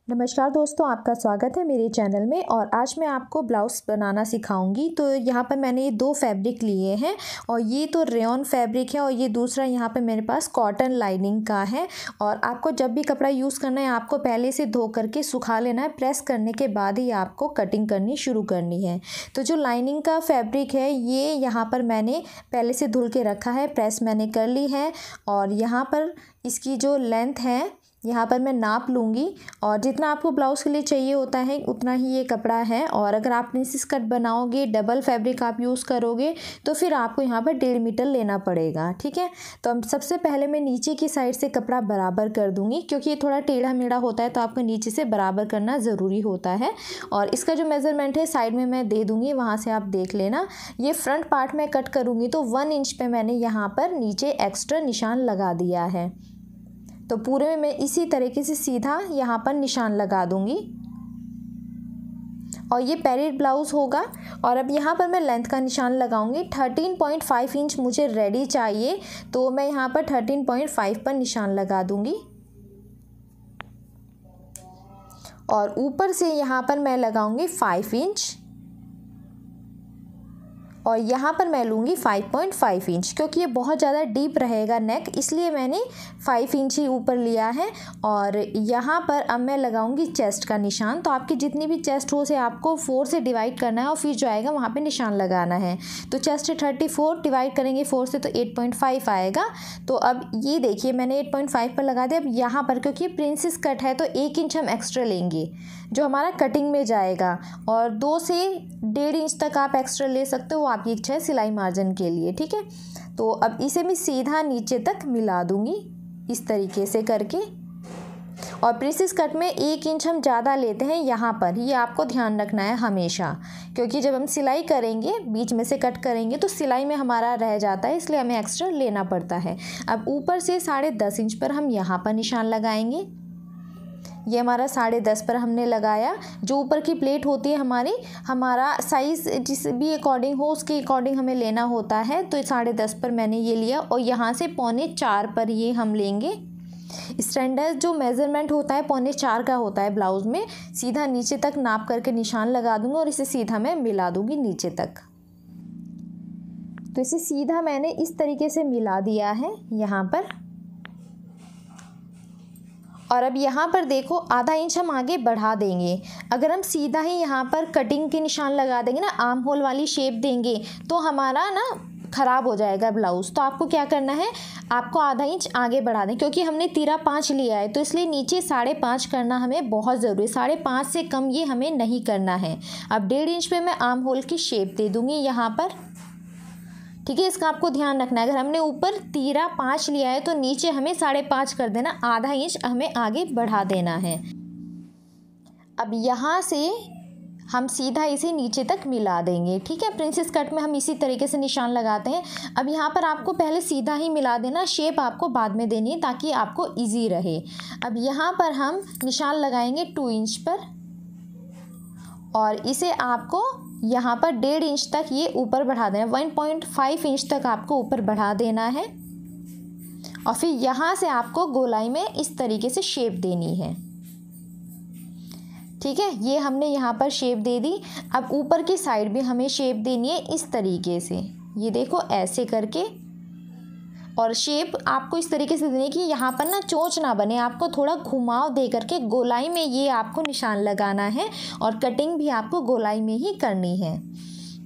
नमस्कार दोस्तों, आपका स्वागत है मेरे चैनल में। और आज मैं आपको ब्लाउज़ बनाना सिखाऊंगी। तो यहाँ पर मैंने ये दो फैब्रिक लिए हैं और ये तो रेयॉन फैब्रिक है और ये दूसरा यहाँ पर मेरे पास कॉटन लाइनिंग का है। और आपको जब भी कपड़ा यूज़ करना है आपको पहले से धो करके सुखा लेना है। प्रेस करने के बाद ही आपको कटिंग करनी शुरू करनी है। तो जो लाइनिंग का फैब्रिक है ये यहाँ पर मैंने पहले से धुल के रखा है, प्रेस मैंने कर ली है। और यहाँ पर इसकी जो लेंथ है यहाँ पर मैं नाप लूँगी और जितना आपको ब्लाउज़ के लिए चाहिए होता है उतना ही ये कपड़ा है। और अगर आप प्रिंसेस कट बनाओगे, डबल फैब्रिक आप यूज़ करोगे तो फिर आपको यहाँ पर 1.5 मीटर लेना पड़ेगा। ठीक है, तो अब सबसे पहले मैं नीचे की साइड से कपड़ा बराबर कर दूँगी क्योंकि ये थोड़ा टेढ़ा मेढ़ा होता है तो आपको नीचे से बराबर करना ज़रूरी होता है। और इसका जो मेज़रमेंट है साइड में मैं दे दूँगी, वहाँ से आप देख लेना। ये फ्रंट पार्ट में कट करूँगी तो 1 इंच पे मैंने यहाँ पर नीचे एक्स्ट्रा निशान लगा दिया है। तो पूरे में मैं इसी तरीके से सीधा यहाँ पर निशान लगा दूंगी और ये पैरेड ब्लाउज़ होगा। और अब यहाँ पर मैं लेंथ का निशान लगाऊंगी। 13.5 इंच मुझे रेडी चाहिए तो मैं यहाँ पर 13.5 पर निशान लगा दूंगी और ऊपर से यहाँ पर मैं लगाऊंगी 5 इंच और यहाँ पर मैं लूँगी 5.5 इंच क्योंकि ये बहुत ज़्यादा डीप रहेगा नेक, इसलिए मैंने 5 इंच ही ऊपर लिया है। और यहाँ पर अब मैं लगाऊंगी चेस्ट का निशान। तो आपकी जितनी भी चेस्ट हो उसे आपको 4 से डिवाइड करना है और फिर जो आएगा वहाँ पे निशान लगाना है। तो चेस्ट है 34, डिवाइड करेंगे 4 से तो 8.5 आएगा। तो अब ये देखिए मैंने 8.5 पर लगा दिया। अब यहाँ पर क्योंकि प्रिंसेस कट है तो 1 इंच हम एक्स्ट्रा लेंगे जो हमारा कटिंग में जाएगा और 2 से 1.5 इंच तक आप एक्स्ट्रा ले सकते हो, आपकी इच्छा है सिलाई मार्जिन के लिए। ठीक है, तो अब इसे मैं सीधा नीचे तक मिला दूंगी इस तरीके से करके। और प्रिंसेस कट में 1 इंच हम ज़्यादा लेते हैं यहाँ पर, ये आपको ध्यान रखना है हमेशा, क्योंकि जब हम सिलाई करेंगे बीच में से कट करेंगे तो सिलाई में हमारा रह जाता है, इसलिए हमें एक्स्ट्रा लेना पड़ता है। अब ऊपर से 10.5 इंच पर हम यहाँ पर निशान लगाएंगे। ये हमारा 10.5 पर हमने लगाया। जो ऊपर की प्लेट होती है हमारा साइज़ जिस भी अकॉर्डिंग हो उसके अकॉर्डिंग हमें लेना होता है। तो 10.5 पर मैंने ये लिया और यहाँ से 3.25 पर ये हम लेंगे। स्टैंडर्ड जो मेज़रमेंट होता है 3.25 का होता है ब्लाउज़ में। सीधा नीचे तक नाप करके निशान लगा दूँगी और इसे सीधा मैं मिला दूँगी नीचे तक। तो इसे सीधा मैंने इस तरीके से मिला दिया है यहाँ पर। और अब यहाँ पर देखो आधा इंच हम आगे बढ़ा देंगे। अगर हम सीधा ही यहाँ पर कटिंग के निशान लगा देंगे ना, आर्म होल वाली शेप देंगे तो हमारा ना ख़राब हो जाएगा ब्लाउज़। तो आपको क्या करना है, आपको आधा इंच आगे बढ़ा दें क्योंकि हमने तिरा 5 लिया है तो इसलिए नीचे 5.5 करना हमें बहुत ज़रूरी है। 5.5 से कम ये हमें नहीं करना है। अब 1.5 इंच पे मैं आर्म होल की शेप दे दूँगी यहाँ पर। ठीक है, इसका आपको ध्यान रखना है। अगर हमने ऊपर तिरा 5 लिया है तो नीचे हमें 5.5 कर देना, आधा इंच हमें आगे बढ़ा देना है। अब यहाँ से हम सीधा इसे नीचे तक मिला देंगे। ठीक है, प्रिंसेस कट में हम इसी तरीके से निशान लगाते हैं। अब यहाँ पर आपको पहले सीधा ही मिला देना, शेप आपको बाद में देनी है ताकि आपको ईजी रहे। अब यहाँ पर हम निशान लगाएंगे 2 इंच पर और इसे आपको यहाँ पर 1.5 इंच तक ये ऊपर बढ़ा देना, 1.5 इंच तक आपको ऊपर बढ़ा देना है। और फिर यहाँ से आपको गोलाई में इस तरीके से शेप देनी है। ठीक है, ये हमने यहाँ पर शेप दे दी। अब ऊपर की साइड भी हमें शेप देनी है इस तरीके से, ये देखो ऐसे करके। और शेप आपको इस तरीके से देनी है कि यहाँ पर ना चोंच ना बने, आपको थोड़ा घुमाव दे करके गोलाई में ये आपको निशान लगाना है और कटिंग भी आपको गोलाई में ही करनी है।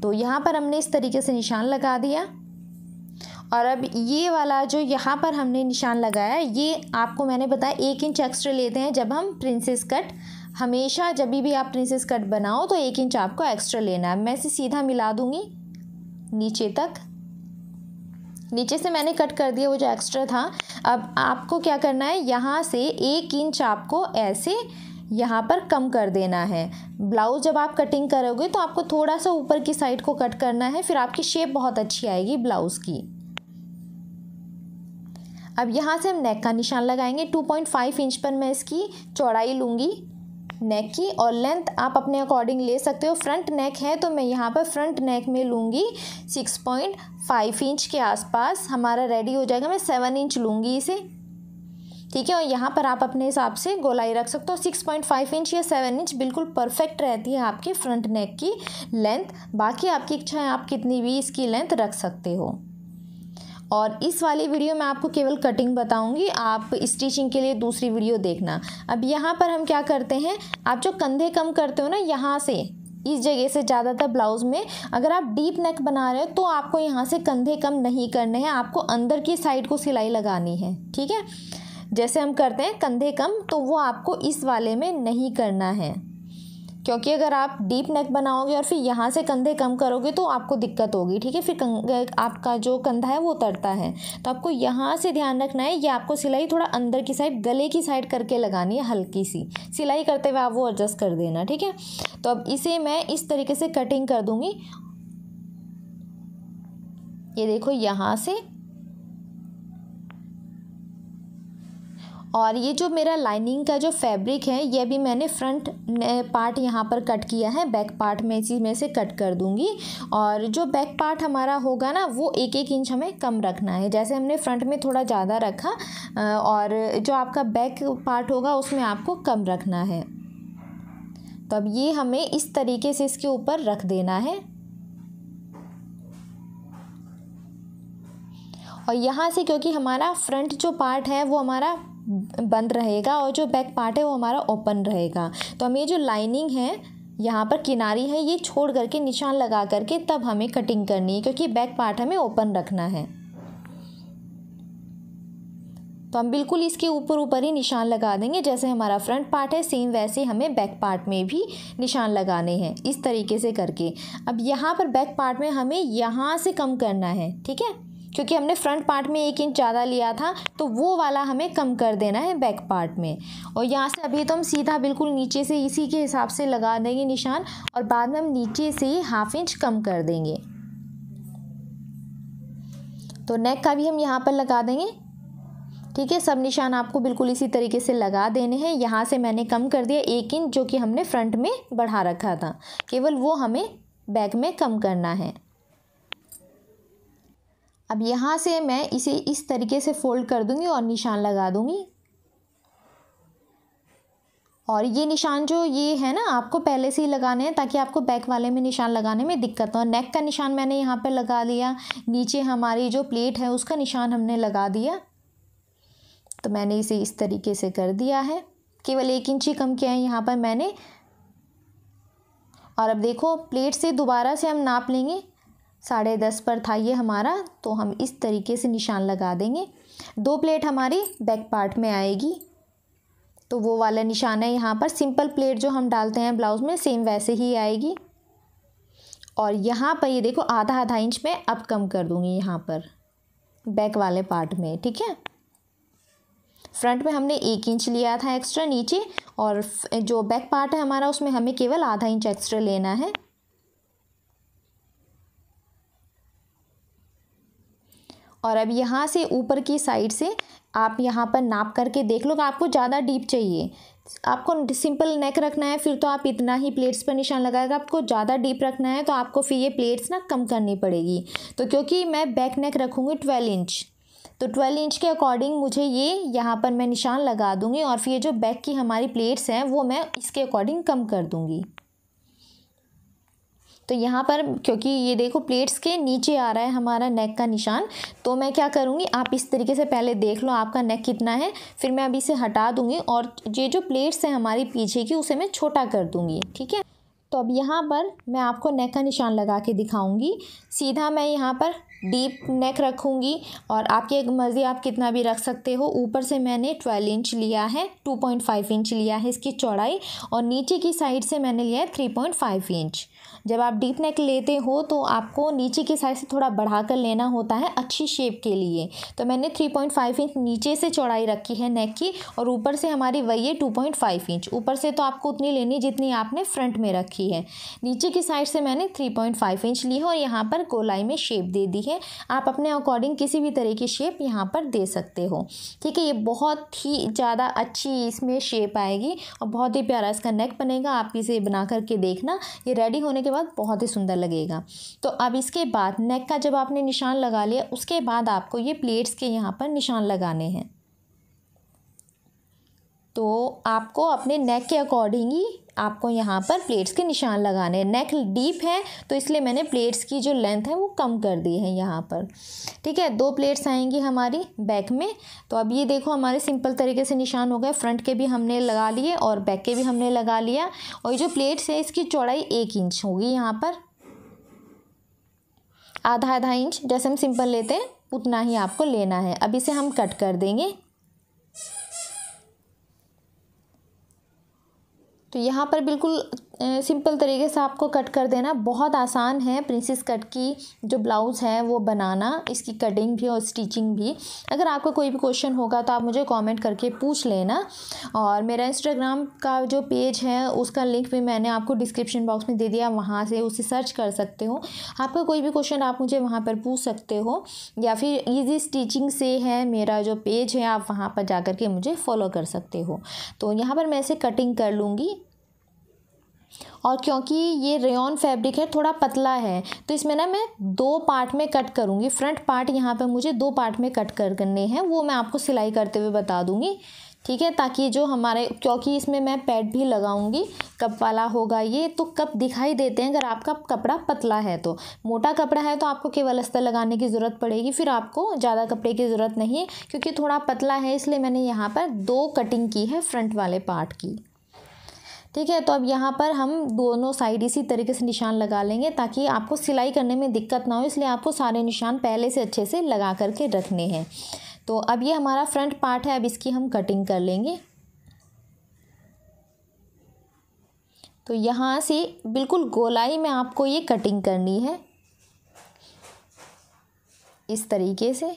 तो यहाँ पर हमने इस तरीके से निशान लगा दिया। और अब ये वाला जो यहाँ पर हमने निशान लगाया ये आपको मैंने बताया 1 इंच एक्स्ट्रा लेते हैं जब हम प्रिंसेस कट, हमेशा जब भी आप प्रिंसेस कट बनाओ तो 1 इंच आपको एक्स्ट्रा लेना है। मैं इसे सीधा मिला दूँगी नीचे तक। नीचे से मैंने कट कर दिया वो जो एक्स्ट्रा था। अब आपको क्या करना है, यहाँ से 1 इंच आपको ऐसे यहाँ पर कम कर देना है। ब्लाउज़ जब आप कटिंग करोगे तो आपको थोड़ा सा ऊपर की साइड को कट करना है, फिर आपकी शेप बहुत अच्छी आएगी ब्लाउज़ की। अब यहाँ से हम नेक का निशान लगाएंगे। 2.5 इंच पर मैं इसकी चौड़ाई लूँगी नेक की और लेंथ आप अपने अकॉर्डिंग ले सकते हो। फ्रंट नेक है तो मैं यहाँ पर फ्रंट नेक में लूँगी 6.5 इंच के आसपास हमारा रेडी हो जाएगा। मैं 7 इंच लूँगी इसे। ठीक है। और यहाँ पर आप अपने हिसाब से गोलाई रख सकते हो। 6.5 इंच या 7 इंच बिल्कुल परफेक्ट रहती है आपकी फ्रंट नेक की लेंथ। बाकी आपकी इच्छा है, आप कितनी भी इसकी लेंथ रख सकते हो। और इस वाली वीडियो में आपको केवल कटिंग बताऊंगी, आप स्टिचिंग के लिए दूसरी वीडियो देखना। अब यहाँ पर हम क्या करते हैं, आप जो कंधे कम करते हो ना, यहाँ से इस जगह से ज़्यादातर ब्लाउज़ में अगर आप डीप नेक बना रहे हो तो आपको यहाँ से कंधे कम नहीं करने हैं, आपको अंदर की साइड को सिलाई लगानी है। ठीक है, जैसे हम करते हैं कंधे कम, तो वो आपको इस वाले में नहीं करना है, क्योंकि अगर आप डीप नेक बनाओगे और फिर यहाँ से कंधे कम करोगे तो आपको दिक्कत होगी। ठीक है, फिर आपका जो कंधा है वो उतरता है। तो आपको यहाँ से ध्यान रखना है, ये आपको सिलाई थोड़ा अंदर की साइड, गले की साइड करके लगानी है, हल्की सी सिलाई करते हुए आप वो एडजस्ट कर देना। ठीक है, तो अब इसे मैं इस तरीके से कटिंग कर दूँगी। ये देखो यहाँ से, और ये जो मेरा लाइनिंग का जो फैब्रिक है, ये भी मैंने फ्रंट पार्ट यहाँ पर कट किया है, बैक पार्ट में इसी में से कट कर दूँगी। और जो बैक पार्ट हमारा होगा ना, वो 1-1 इंच हमें कम रखना है। जैसे हमने फ्रंट में थोड़ा ज़्यादा रखा, और जो आपका बैक पार्ट होगा उसमें आपको कम रखना है। तो अब ये हमें इस तरीके से इसके ऊपर रख देना है। और यहाँ से, क्योंकि हमारा फ्रंट जो पार्ट है वो हमारा बंद रहेगा और जो बैक पार्ट है वो हमारा ओपन रहेगा, तो हम ये जो लाइनिंग है यहाँ पर किनारी है, ये छोड़ करके निशान लगा करके तब हमें कटिंग करनी है, क्योंकि बैक पार्ट हमें ओपन रखना है। तो हम बिल्कुल इसके ऊपर ही निशान लगा देंगे। जैसे हमारा फ्रंट पार्ट है, सेम वैसे हमें बैक पार्ट में भी निशान लगाने हैं, इस तरीके से करके। अब यहाँ पर बैक पार्ट में हमें यहाँ से कम करना है। ठीक है, क्योंकि हमने फ्रंट पार्ट में 1 इंच ज़्यादा लिया था, तो वो वाला हमें कम कर देना है बैक पार्ट में। और यहाँ से अभी तो हम सीधा बिल्कुल नीचे से इसी के हिसाब से लगा देंगे निशान, और बाद में हम नीचे से 1/2 इंच कम कर देंगे। तो नेक का भी हम यहाँ पर लगा देंगे। ठीक है, सब निशान आपको बिल्कुल इसी तरीके से लगा देने हैं। यहाँ से मैंने कम कर दिया 1 इंच, जो कि हमने फ्रंट में बढ़ा रखा था, केवल वो हमें बैक में कम करना है। अब यहाँ से मैं इसे इस तरीके से फोल्ड कर दूँगी और निशान लगा दूँगी। और ये निशान जो ये है ना, आपको पहले से ही लगाने हैं, ताकि आपको बैक वाले में निशान लगाने में दिक्कत ना हो। नेक का निशान मैंने यहाँ पे लगा लिया, नीचे हमारी जो प्लेट है उसका निशान हमने लगा दिया। तो मैंने इसे इस तरीके से कर दिया है, केवल 1 इंच ही कम किया है यहाँ पर मैंने। और अब देखो, प्लेट से दोबारा से हम नाप लेंगे, 10.5 पर था ये हमारा, तो हम इस तरीके से निशान लगा देंगे। 2 प्लेट हमारी बैक पार्ट में आएगी, तो वो वाला निशान है यहाँ पर। सिंपल प्लेट जो हम डालते हैं ब्लाउज़ में, सेम वैसे ही आएगी। और यहाँ पर ये देखो, आधा इंच में अब कम कर दूँगी यहाँ पर बैक वाले पार्ट में। ठीक है, फ्रंट में हमने 1 इंच लिया था एक्स्ट्रा नीचे, और जो बैक पार्ट है हमारा उसमें हमें केवल आधा इंच एक्स्ट्रा लेना है। और अब यहाँ से ऊपर की साइड से आप यहाँ पर नाप करके देख लो कि आपको ज़्यादा डीप चाहिए, आपको सिंपल नेक रखना है, फिर तो आप इतना ही प्लेट्स पर निशान लगाएगा। आपको ज़्यादा डीप रखना है तो आपको फिर ये प्लेट्स ना कम करनी पड़ेगी। तो क्योंकि मैं बैक नेक रखूँगी 12 इंच, तो 12 इंच के अकॉर्डिंग मुझे ये यहाँ पर मैं निशान लगा दूँगी, और फिर ये जो बैक की हमारी प्लेट्स हैं वो मैं इसके अकॉर्डिंग कम कर दूँगी। तो यहाँ पर क्योंकि ये देखो प्लेट्स के नीचे आ रहा है हमारा नेक का निशान, तो मैं क्या करूँगी, आप इस तरीके से पहले देख लो आपका नेक कितना है, फिर मैं अभी इसे हटा दूँगी और ये जो प्लेट्स हैं हमारी पीछे की उसे मैं छोटा कर दूँगी। ठीक है, तो अब यहाँ पर मैं आपको नेक का निशान लगा के दिखाऊँगी। सीधा मैं यहाँ पर डीप नेक रखूँगी, और आपकी एक मर्ज़ी, आप कितना भी रख सकते हो। ऊपर से मैंने 12 इंच लिया है, 2.5 इंच लिया है इसकी चौड़ाई, और नीचे की साइड से मैंने लिया है 3.5 इंच। जब आप डीप नेक लेते हो तो आपको नीचे की साइड से थोड़ा बढ़ा कर लेना होता है अच्छी शेप के लिए। तो मैंने 3.5 इंच नीचे से चौड़ाई रखी है नेक की, और ऊपर से हमारी वही है 2.5 इंच। ऊपर से तो आपको उतनी लेनी जितनी आपने फ्रंट में रखी है। नीचे की साइड से मैंने 3.5 इंच ली है, और यहाँ पर गोलाई में शेप दे दी है। आप अपने अकॉर्डिंग किसी भी तरह की शेप यहाँ पर दे सकते हो। ठीक है, ये बहुत ही ज़्यादा अच्छी इसमें शेप आएगी और बहुत ही प्यारा इसका नेक बनेगा। आप इसे बना करके देखना, ये रेडी होने के बाद बहुत ही सुंदर लगेगा। तो अब इसके बाद नेक का जब आपने निशान लगा लिया, उसके बाद आपको ये प्लेट्स के यहाँ पर निशान लगाने हैं। तो आपको अपने नेक के अकॉर्डिंग ही आपको यहाँ पर प्लेट्स के निशान लगाने हैं। नेक डीप है तो इसलिए मैंने प्लेट्स की जो लेंथ है वो कम कर दी है यहाँ पर। ठीक है, 2 प्लेट्स आएंगी हमारी बैक में। तो अब ये देखो हमारे सिंपल तरीके से निशान हो गए। फ्रंट के भी हमने लगा लिए और बैक के भी हमने लगा लिया। और ये जो प्लेट्स है इसकी चौड़ाई 1 इंच होगी। यहाँ पर आधा इंच जैसे हम सिंपल लेते हैं उतना ही आपको लेना है। अब इसे हम कट कर देंगे। तो यहाँ पर बिल्कुल सिंपल तरीके से आपको कट कर देना। बहुत आसान है प्रिंसेस कट की जो ब्लाउज़ है वो बनाना, इसकी कटिंग भी और स्टिचिंग भी। अगर आपका कोई भी क्वेश्चन होगा तो आप मुझे कमेंट करके पूछ लेना। और मेरा इंस्टाग्राम का जो पेज है उसका लिंक भी मैंने आपको डिस्क्रिप्शन बॉक्स में दे दिया, वहाँ से उसे सर्च कर सकते हो। आपका कोई भी क्वेश्चन आप मुझे वहाँ पर पूछ सकते हो, या फिर ईजी स्टिचिंग से है मेरा जो पेज है, आप वहाँ पर जा कर के मुझे फॉलो कर सकते हो। तो यहाँ पर मैं इसे कटिंग कर लूँगी। और क्योंकि ये रेयॉन फैब्रिक है, थोड़ा पतला है, तो इसमें ना मैं 2 पार्ट में कट करूँगी। फ्रंट पार्ट यहाँ पे मुझे 2 पार्ट में कट करने हैं, वो मैं आपको सिलाई करते हुए बता दूँगी। ठीक है, ताकि जो हमारे, क्योंकि इसमें मैं पैड भी लगाऊंगी, कप वाला होगा ये, तो कप दिखाई देते हैं अगर आपका कपड़ा पतला है। तो मोटा कपड़ा है तो आपको केवल अस्तर लगाने की ज़रूरत पड़ेगी, फिर आपको ज़्यादा कपड़े की ज़रूरत नहीं है। क्योंकि थोड़ा पतला है इसलिए मैंने यहाँ पर 2 कटिंग की है फ्रंट वाले पार्ट की। ठीक है, तो अब यहाँ पर हम दोनों साइड इसी तरीके से निशान लगा लेंगे ताकि आपको सिलाई करने में दिक्कत ना हो, इसलिए आपको सारे निशान पहले से अच्छे से लगा करके रखने हैं। तो अब ये हमारा फ्रंट पार्ट है, अब इसकी हम कटिंग कर लेंगे। तो यहाँ से बिल्कुल गोलाई में आपको ये कटिंग करनी है इस तरीके से।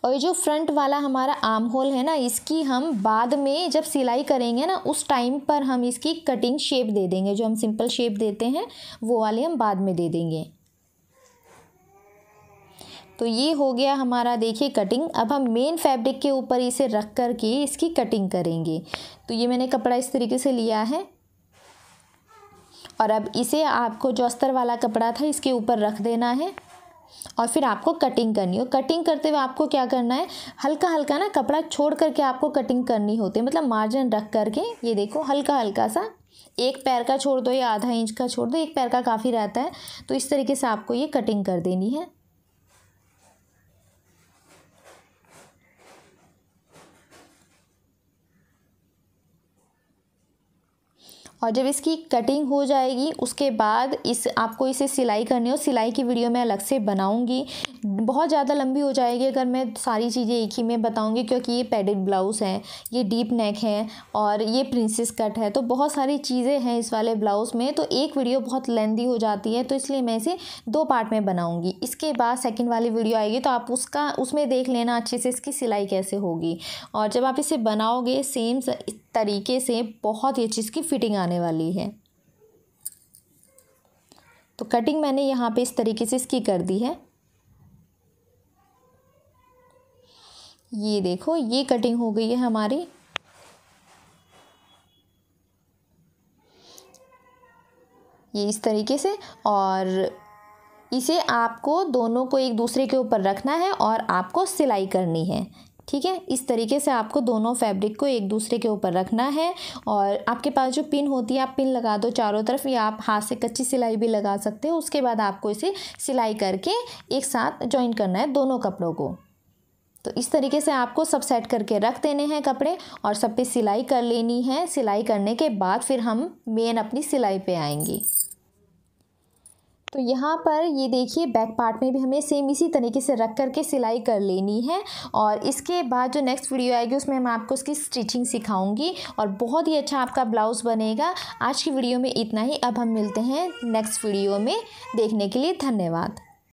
और ये जो फ्रंट वाला हमारा आर्म होल है ना, इसकी हम बाद में जब सिलाई करेंगे ना उस टाइम पर हम इसकी कटिंग शेप दे देंगे। जो हम सिंपल शेप देते हैं वो वाली हम बाद में दे देंगे। तो ये हो गया हमारा, देखिए कटिंग। अब हम मेन फैब्रिक के ऊपर इसे रख कर के इसकी कटिंग करेंगे। तो ये मैंने कपड़ा इस तरीके से लिया है और अब इसे आपको जो अस्तर वाला कपड़ा था इसके ऊपर रख देना है और फिर आपको कटिंग करनी हो। कटिंग करते हुए आपको क्या करना है, हल्का हल्का ना कपड़ा छोड़ करके आपको कटिंग करनी होती है, मतलब मार्जिन रख करके। ये देखो हल्का हल्का सा, 1 पैर का छोड़ दो या आधा इंच का छोड़ दो, 1 पैर का काफ़ी रहता है। तो इस तरीके से आपको ये कटिंग कर देनी है। और जब इसकी कटिंग हो जाएगी उसके बाद आपको इसे सिलाई करनी हो। सिलाई की वीडियो मैं अलग से बनाऊंगी, बहुत ज़्यादा लंबी हो जाएगी अगर मैं सारी चीज़ें एक ही में बताऊंगी, क्योंकि ये पैडेड ब्लाउज़ है, ये डीप नेक है और ये प्रिंसेस कट है, तो बहुत सारी चीज़ें हैं इस वाले ब्लाउज़ में। तो एक वीडियो बहुत लेंदी हो जाती है, तो इसलिए मैं इसे 2 पार्ट में बनाऊँगी। इसके बाद सेकेंड वाली वीडियो आएगी तो आप उसमें देख लेना अच्छे से इसकी सिलाई कैसे होगी। और जब आप इसे बनाओगे सेम तरीके से बहुत ही अच्छी इसकी फिटिंग आने वाली है। तो कटिंग मैंने यहाँ पे इस तरीके से इसकी कर दी है। ये देखो ये कटिंग हो गई है हमारी। ये इस तरीके से, और इसे आपको दोनों को एक दूसरे के ऊपर रखना है और आपको सिलाई करनी है। ठीक है, इस तरीके से आपको दोनों फैब्रिक को एक दूसरे के ऊपर रखना है। और आपके पास जो पिन होती है आप पिन लगा दो चारों तरफ, या आप हाथ से कच्ची सिलाई भी लगा सकते हो। उसके बाद आपको इसे सिलाई करके एक साथ जॉइन करना है दोनों कपड़ों को। तो इस तरीके से आपको सब सेट करके रख देने हैं कपड़े और सब पे सिलाई कर लेनी है। सिलाई करने के बाद फिर हम मेन अपनी सिलाई पे आएंगे। तो यहाँ पर ये देखिए बैक पार्ट में भी हमें सेम इसी तरीके से रख करके सिलाई कर लेनी है। और इसके बाद जो नेक्स्ट वीडियो आएगी उसमें मैं आपको उसकी स्टिचिंग सिखाऊंगी और बहुत ही अच्छा आपका ब्लाउज़ बनेगा। आज की वीडियो में इतना ही, अब हम मिलते हैं नेक्स्ट वीडियो में। देखने के लिए धन्यवाद।